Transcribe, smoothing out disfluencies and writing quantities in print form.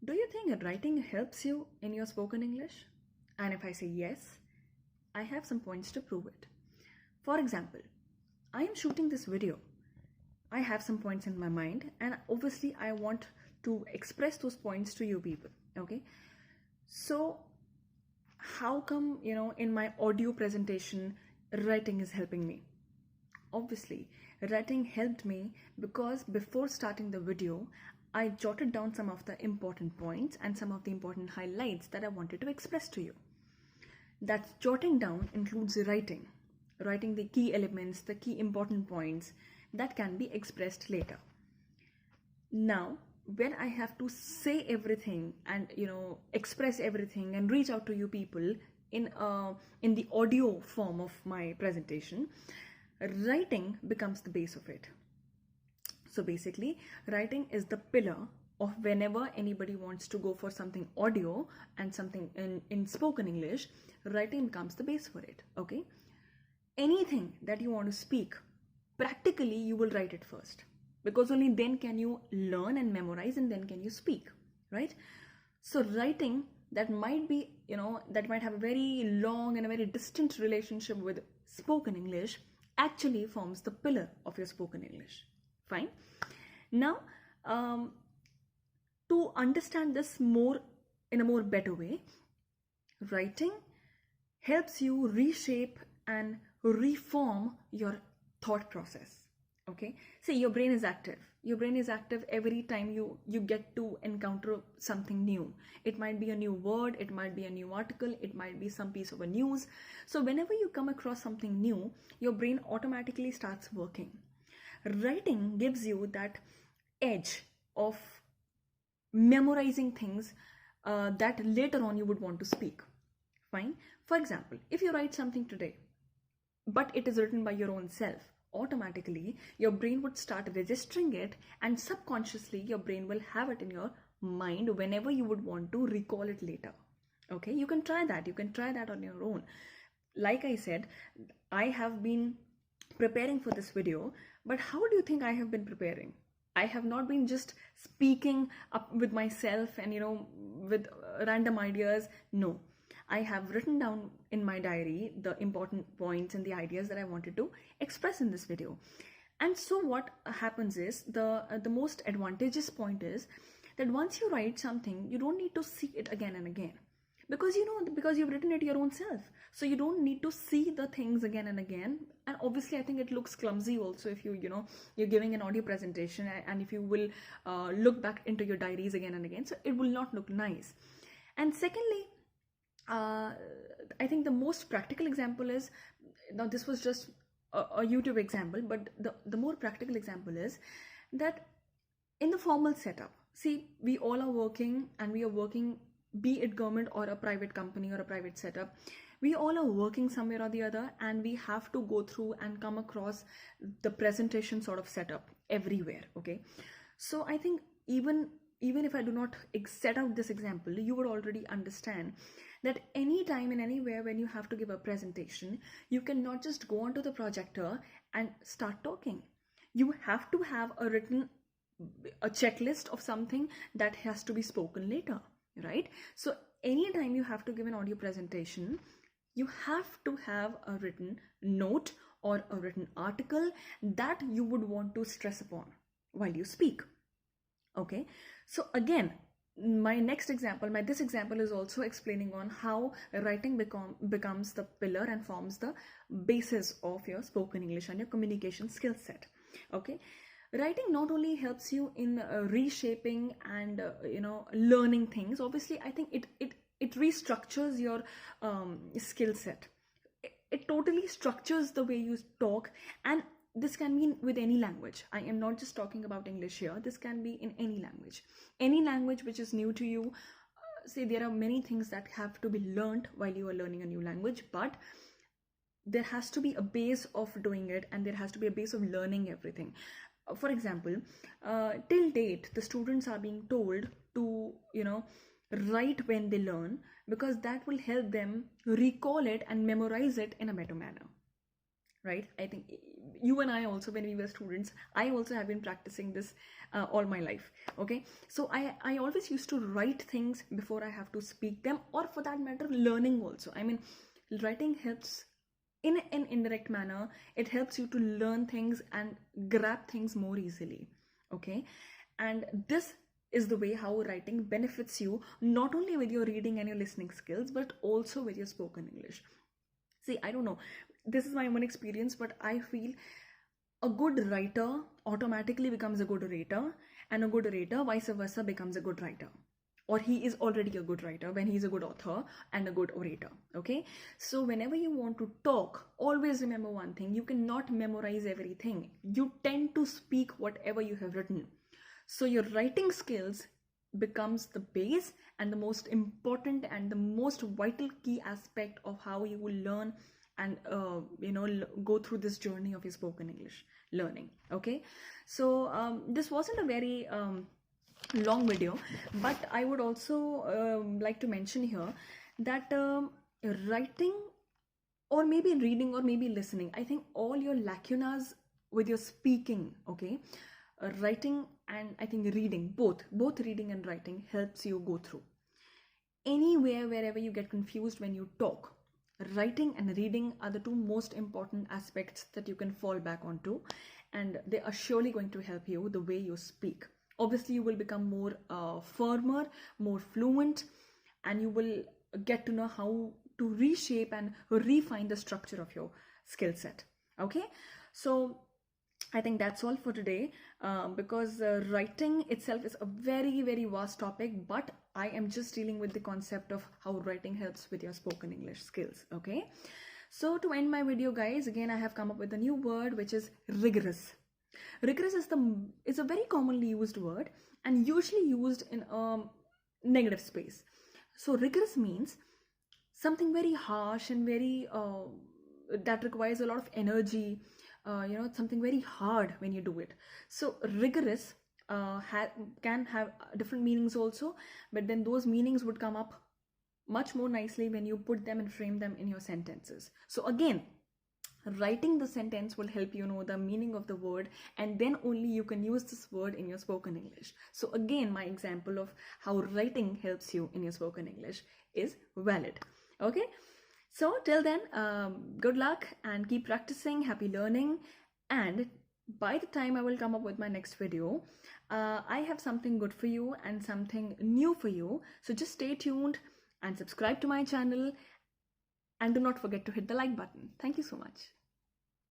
Do you think writing helps you in your spoken English? And if I say yes, I have some points to prove it. For example, I am shooting this video. I have some points in my mind, and obviously I want to express those points to you people. Okay, so how come, in my audio presentation, writing is helping me? Obviously, writing helped me because before starting the video, I jotted down some of the important points and some of the important highlights that I wanted to express to you. That jotting down includes writing the key elements, the key important points that can be expressed later. Now, when I have to say everything and express everything and reach out to you people in the audio form of my presentation, writing becomes the base of it. So basically, writing is the pillar of whenever anybody wants to go for something audio and something in spoken English, writing becomes the base for it. Okay, anything that you want to speak, practically you will write it first, because only then can you learn and memorize, and then can you speak, right? So writing, that might be, that might have a very long and a very distant relationship with spoken English, actually forms the pillar of your spoken English. Fine. Now, to understand this more in a more better way, writing helps you reshape and reform your thought process. Okay, see, your brain is active. Your brain is active every time you get to encounter something new. It might be a new word, it might be a new article, it might be some piece of a news. So whenever you come across something new, your brain automatically starts working. Writing gives you that edge of memorizing things that later on you would want to speak. Fine. For example, if you write something today, but it is written by your own self, automatically your brain would start registering it, and subconsciously your brain will have it in your mind whenever you would want to recall it later. Okay, you can try that on your own. Like I said, I have been preparing for this video, but how do you think I have been preparing? I have not been just speaking up with myself and with random ideas. No, I have written down in my diary the important points and the ideas that I wanted to express in this video. And so what happens is, the most advantageous point is that once you write something, you don't need to see it again and again, because you've written it your own self. So you don't need to see the things again and again. And obviously I think it looks clumsy also if you're giving an audio presentation, and if you will look back into your diaries again and again, so it will not look nice. And secondly, I think the most practical example is, now this was just a YouTube example, but the more practical example is that in the formal setup, see, we all are working, and we are working, be it government or a private company or a private setup, we all are working somewhere or the other, and we have to go through and come across the presentation sort of setup everywhere. Okay, so I think even if I do not set out this example, you would already understand that anytime and anywhere when you have to give a presentation, you cannot just go onto the projector and start talking. You have to have a checklist of something that has to be spoken later, right? So anytime you have to give an audio presentation, you have to have a written note or a written article that you would want to stress upon while you speak. Okay, so again, this example is also explaining on how writing becomes the pillar and forms the basis of your spoken English and your communication skill set. Okay, writing not only helps you in reshaping and learning things. Obviously, I think it restructures your skill set. It totally structures the way you talk, and this can be with any language. I am not just talking about English here. This can be in any language which is new to you. See, there are many things that have to be learned while you are learning a new language, but there has to be a base of doing it, and there has to be a base of learning everything. For example, till date, the students are being told to, write when they learn, because that will help them recall it and memorize it in a better manner. Right? I think you and I also, when we were students, I also have been practicing this all my life. Okay, so I always used to write things before I have to speak them, or for that matter learning also. I mean, writing helps in an indirect manner. It helps you to learn things and grab things more easily. Okay, and this is the way how writing benefits you, not only with your reading and your listening skills, but also with your spoken English. See, I don't know, this is my own experience, but I feel a good writer automatically becomes a good orator, and a good orator vice versa becomes a good writer, or he is already a good writer when he's a good author and a good orator. Okay, so whenever you want to talk, always remember one thing: you cannot memorize everything. You tend to speak whatever you have written. So your writing skills becomes the base and the most important and the most vital key aspect of how you will learn and go through this journey of your spoken English learning. Okay, so this wasn't a very long video, but I would also like to mention here that writing, or maybe reading, or maybe listening, I think all your lacunas with your speaking, okay, writing and I think reading, both reading and writing helps you go through anywhere, wherever you get confused when you talk. Writing and reading are the two most important aspects that you can fall back onto, and they are surely going to help you the way you speak. Obviously you will become more firmer, more fluent, and you will get to know how to reshape and refine the structure of your skill set. Okay, so I think that's all for today, because writing itself is a very, very vast topic, but I am just dealing with the concept of how writing helps with your spoken English skills. Okay, so to end my video, guys, again I have come up with a new word, which is rigorous. Rigorous is a very commonly used word and usually used in a negative space. So rigorous means something very harsh and very that requires a lot of energy, something very hard when you do it. So rigorous can have different meanings also, but then those meanings would come up much more nicely when you put them and frame them in your sentences. So again, writing the sentence will help you know the meaning of the word, and then only you can use this word in your spoken English. So again, my example of how writing helps you in your spoken English is valid. Okay, so till then, good luck and keep practicing. Happy learning. And by the time I will come up with my next video, I have something good for you and something new for you. So just stay tuned and subscribe to my channel, and do not forget to hit the like button. Thank you so much.